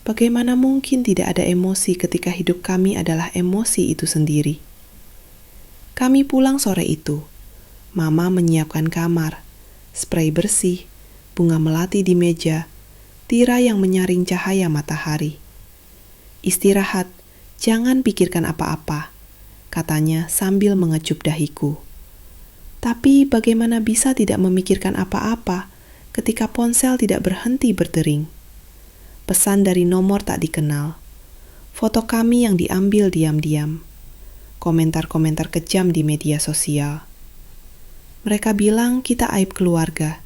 Bagaimana mungkin tidak ada emosi ketika hidup kami adalah emosi itu sendiri? Kami pulang sore itu. Mama menyiapkan kamar, spray bersih, bunga melati di meja, tirai yang menyaring cahaya matahari. Istirahat, jangan pikirkan apa-apa, katanya sambil mengecup dahiku. Tapi bagaimana bisa tidak memikirkan apa-apa ketika ponsel tidak berhenti berdering? Pesan dari nomor tak dikenal, foto kami yang diambil diam-diam, komentar-komentar kejam di media sosial. Mereka bilang kita aib keluarga,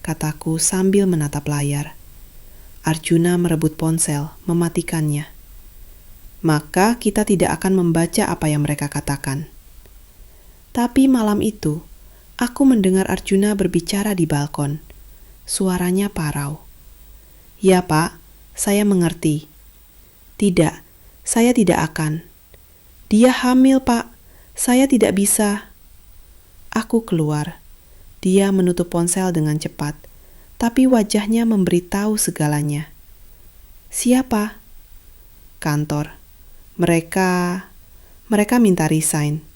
kataku sambil menatap layar. Arjuna merebut ponsel, mematikannya. Maka kita tidak akan membaca apa yang mereka katakan. Tapi malam itu, aku mendengar Arjuna berbicara di balkon. Suaranya parau. Ya Pak, saya mengerti. Tidak, saya tidak akan. Dia hamil Pak, saya tidak bisa. Aku keluar. Dia menutup ponsel dengan cepat, tapi wajahnya memberitahu segalanya. Siapa? Kantor. Mereka minta resign.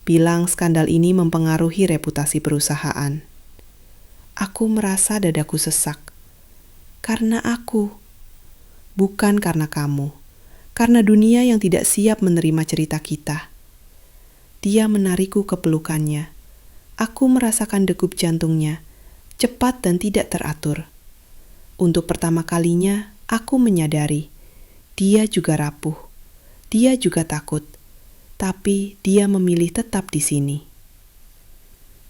Bilang skandal ini mempengaruhi reputasi perusahaan. Aku merasa dadaku sesak. Karena aku. Bukan karena kamu. Karena dunia yang tidak siap menerima cerita kita. Dia menarikku ke pelukannya. Aku merasakan degup jantungnya, cepat dan tidak teratur. Untuk pertama kalinya, aku menyadari, dia juga rapuh, dia juga takut, tapi dia memilih tetap di sini.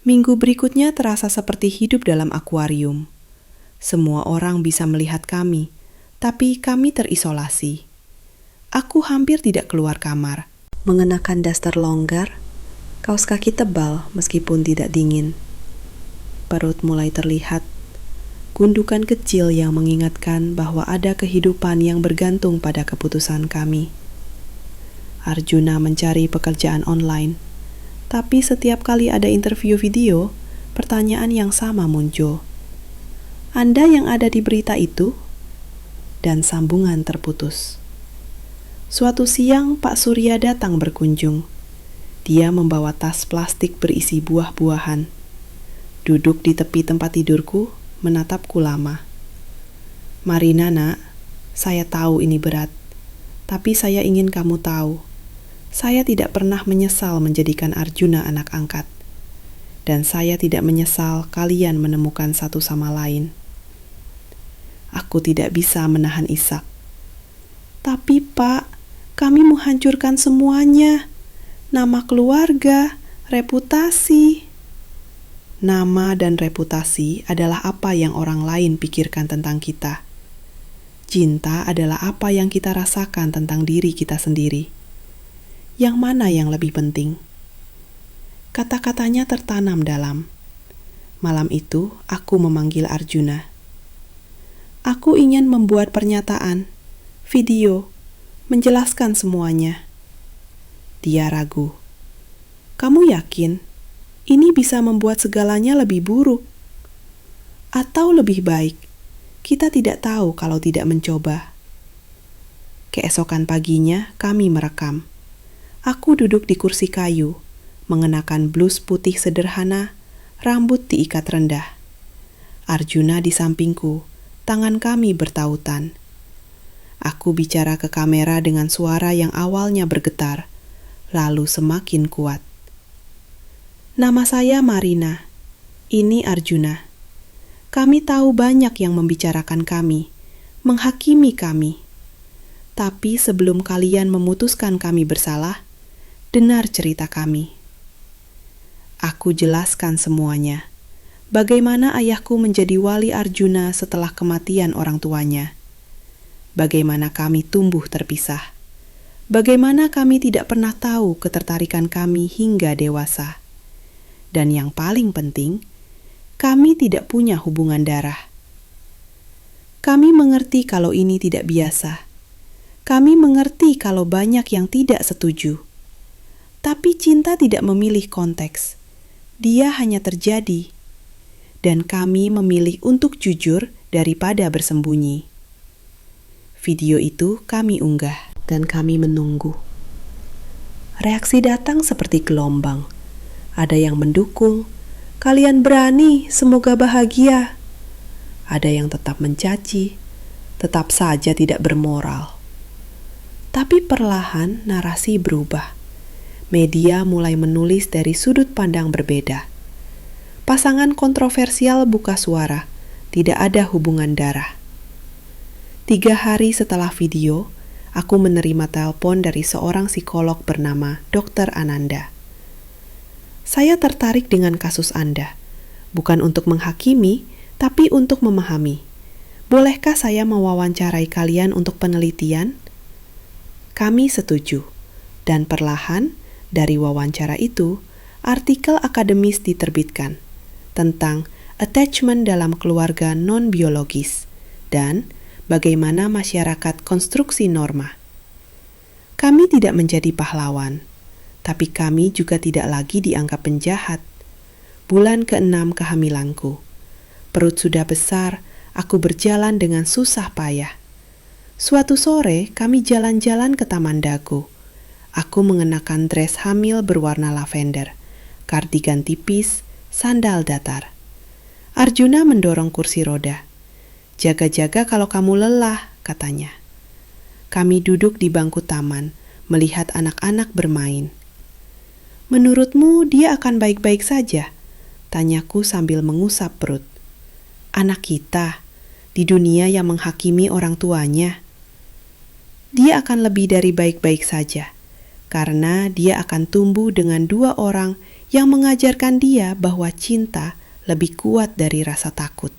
Minggu berikutnya terasa seperti hidup dalam akuarium. Semua orang bisa melihat kami, tapi kami terisolasi. Aku hampir tidak keluar kamar, mengenakan daster longgar, kaos kaki tebal meskipun tidak dingin. Perut mulai terlihat, gundukan kecil yang mengingatkan bahwa ada kehidupan yang bergantung pada keputusan kami. Arjuna mencari pekerjaan online, tapi setiap kali ada interview video, pertanyaan yang sama muncul. Anda yang ada di berita itu? Dan sambungan terputus. Suatu siang Pak Surya datang berkunjung. Dia membawa tas plastik berisi buah-buahan. Duduk di tepi tempat tidurku, menatapku lama. Marina nak, saya tahu ini berat, tapi saya ingin kamu tahu. Saya tidak pernah menyesal menjadikan Arjuna anak angkat. Dan saya tidak menyesal kalian menemukan satu sama lain. Aku tidak bisa menahan isak. Tapi Pak, kami menghancurkan semuanya. Nama keluarga, Reputasi. Nama dan reputasi adalah apa yang orang lain pikirkan tentang kita. Cinta adalah apa yang kita rasakan tentang diri kita sendiri. Yang mana yang lebih penting? Kata-katanya tertanam dalam. Malam itu, aku memanggil Arjuna. Aku ingin membuat pernyataan, video, menjelaskan semuanya. Dia ragu. Kamu yakin ini bisa membuat segalanya lebih buruk? Atau lebih baik, kita tidak tahu kalau tidak mencoba. Keesokan paginya, kami merekam. Aku duduk di kursi kayu, mengenakan blus putih sederhana, rambut diikat rendah. Arjuna di sampingku, tangan kami bertautan. Aku bicara ke kamera dengan suara yang awalnya bergetar, lalu semakin kuat. Nama saya Marina. Ini Arjuna. Kami tahu banyak yang membicarakan kami, menghakimi kami. Tapi sebelum kalian memutuskan kami bersalah, dengar cerita kami. Aku jelaskan semuanya. Bagaimana ayahku menjadi wali Arjuna setelah kematian orang tuanya. Bagaimana kami tumbuh terpisah. Bagaimana kami tidak pernah tahu ketertarikan kami hingga dewasa. Dan yang paling penting, kami tidak punya hubungan darah. Kami mengerti kalau ini tidak biasa. Kami mengerti kalau banyak yang tidak setuju. Tapi cinta tidak memilih konteks. Dia hanya terjadi. Dan kami memilih untuk jujur daripada bersembunyi. Video itu kami unggah dan kami menunggu. Reaksi datang seperti gelombang. Ada yang mendukung, kalian berani, semoga bahagia. Ada yang tetap mencaci, tetap saja tidak bermoral. Tapi perlahan narasi berubah. Media mulai menulis dari sudut pandang berbeda. Pasangan kontroversial buka suara, tidak ada hubungan darah. 3 hari setelah video, aku menerima telepon dari seorang psikolog bernama Dr. Ananda. Saya tertarik dengan kasus Anda, bukan untuk menghakimi, tapi untuk memahami. Bolehkah saya mewawancarai kalian untuk penelitian? Kami setuju, dan perlahan dari wawancara itu, artikel akademis diterbitkan tentang attachment dalam keluarga non-biologis dan bagaimana masyarakat konstruksi norma. Kami tidak menjadi pahlawan, tapi kami juga tidak lagi dianggap penjahat. Bulan ke-6 kehamilanku. Perut sudah besar, aku berjalan dengan susah payah. Suatu sore, kami jalan-jalan ke Taman Dago. Aku mengenakan dress hamil berwarna lavender, kardigan tipis, sandal datar. Arjuna mendorong kursi roda. Jaga-jaga kalau kamu lelah, katanya. Kami duduk di bangku taman, melihat anak-anak bermain. Menurutmu dia akan baik-baik saja? Tanyaku sambil mengusap perut. Anak kita, di dunia yang menghakimi orang tuanya. Dia akan lebih dari baik-baik saja, karena dia akan tumbuh dengan 2 orang yang mengajarkan dia bahwa cinta lebih kuat dari rasa takut.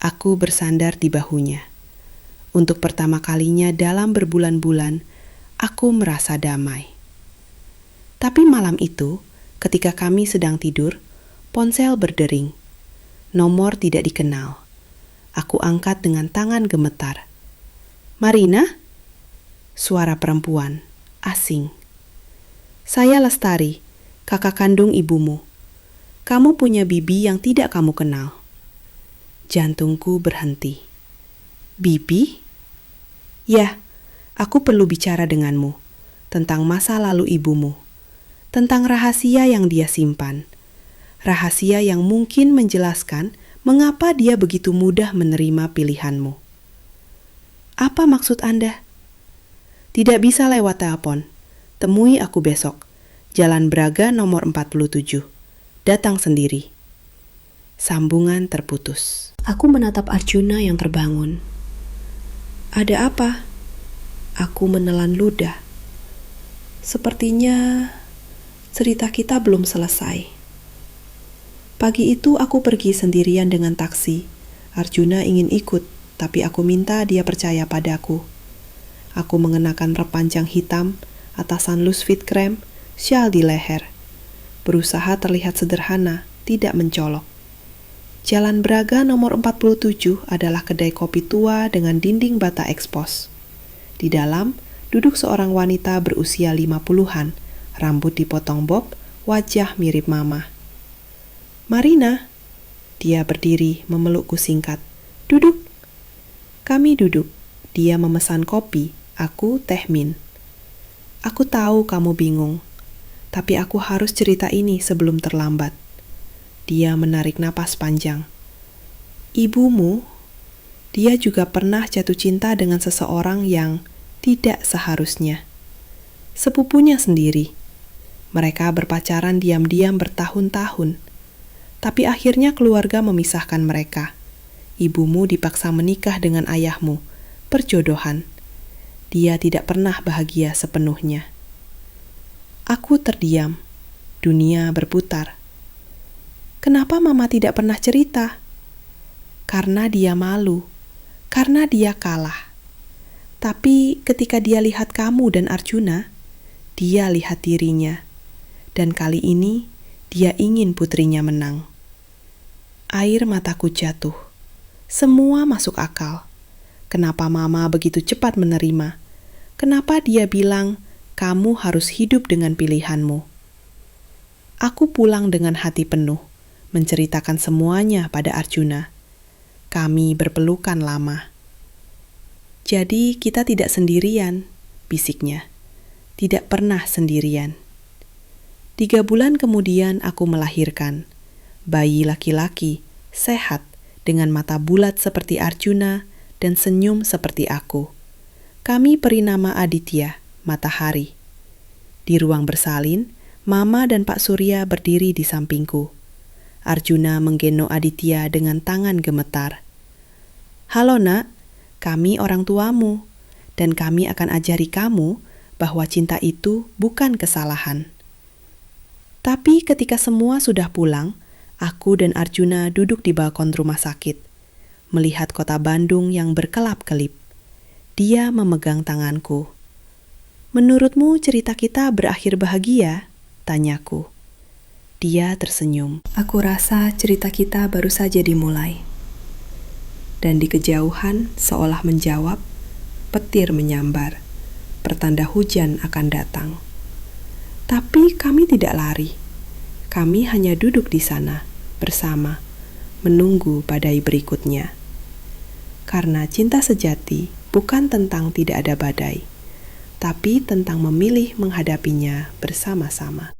Aku bersandar di bahunya. Untuk pertama kalinya dalam berbulan-bulan, aku merasa damai. Tapi malam itu, ketika kami sedang tidur, ponsel berdering. Nomor tidak dikenal. Aku angkat dengan tangan gemetar. Marina? Suara perempuan, asing. Saya Lestari, kakak kandung ibumu. Kamu punya bibi yang tidak kamu kenal. Jantungku berhenti. Bibi? Ya, aku perlu bicara denganmu tentang masa lalu ibumu. Tentang rahasia yang dia simpan. Rahasia yang mungkin menjelaskan mengapa dia begitu mudah menerima pilihanmu. Apa maksud Anda? Tidak bisa lewat telepon. Temui aku besok. Jalan Braga nomor 47. Datang sendiri. Sambungan terputus. Aku menatap Arjuna yang terbangun. Ada apa? Aku menelan ludah. Sepertinya cerita kita belum selesai. Pagi itu aku pergi sendirian dengan taksi. Arjuna ingin ikut, tapi aku minta dia percaya padaku. Aku mengenakan rok panjang hitam, atasan loose fit krem, syal di leher. Berusaha terlihat sederhana, tidak mencolok. Jalan Braga nomor 47 adalah kedai kopi tua dengan dinding bata ekspos. Di dalam, duduk seorang wanita berusia 50-an, rambut dipotong bob, wajah mirip mama. "Marina," dia berdiri memelukku singkat. "Duduk." Kami duduk. Dia memesan kopi, aku teh min. "Aku tahu kamu bingung, tapi aku harus cerita ini sebelum terlambat." Dia menarik napas panjang. "Ibumu," dia juga pernah jatuh cinta dengan seseorang yang tidak seharusnya. Sepupunya sendiri. Mereka berpacaran diam-diam bertahun-tahun. Tapi akhirnya keluarga memisahkan mereka. Ibumu dipaksa menikah dengan ayahmu, perjodohan. Dia tidak pernah bahagia sepenuhnya. Aku terdiam. Dunia berputar. Kenapa Mama tidak pernah cerita? Karena dia malu. Karena dia kalah. Tapi ketika dia lihat kamu dan Arjuna, dia lihat dirinya. Dan kali ini, dia ingin putrinya menang. Air mataku jatuh. Semua masuk akal. Kenapa Mama begitu cepat menerima? Kenapa dia bilang, kamu harus hidup dengan pilihanmu? Aku pulang dengan hati penuh, menceritakan semuanya pada Arjuna. Kami berpelukan lama. "Jadi kita tidak sendirian," bisiknya. "Tidak pernah sendirian." 3 bulan kemudian aku melahirkan. Bayi laki-laki, sehat, dengan mata bulat seperti Arjuna dan senyum seperti aku. Kami beri nama Aditya, matahari. Di ruang bersalin, Mama dan Pak Surya berdiri di sampingku. Arjuna menggendong Aditya dengan tangan gemetar. "Halo nak, kami orang tuamu, dan kami akan ajari kamu bahwa cinta itu bukan kesalahan." Tapi ketika semua sudah pulang, aku dan Arjuna duduk di balkon rumah sakit, melihat kota Bandung yang berkelap-kelip. Dia memegang tanganku. "Menurutmu cerita kita berakhir bahagia?" tanyaku. Dia tersenyum. "Aku rasa cerita kita baru saja dimulai." Dan di kejauhan, seolah menjawab, petir menyambar, pertanda hujan akan datang. Tapi kami tidak lari. Kami hanya duduk di sana, bersama, menunggu badai berikutnya. Karena cinta sejati bukan tentang tidak ada badai, tapi tentang memilih menghadapinya bersama-sama.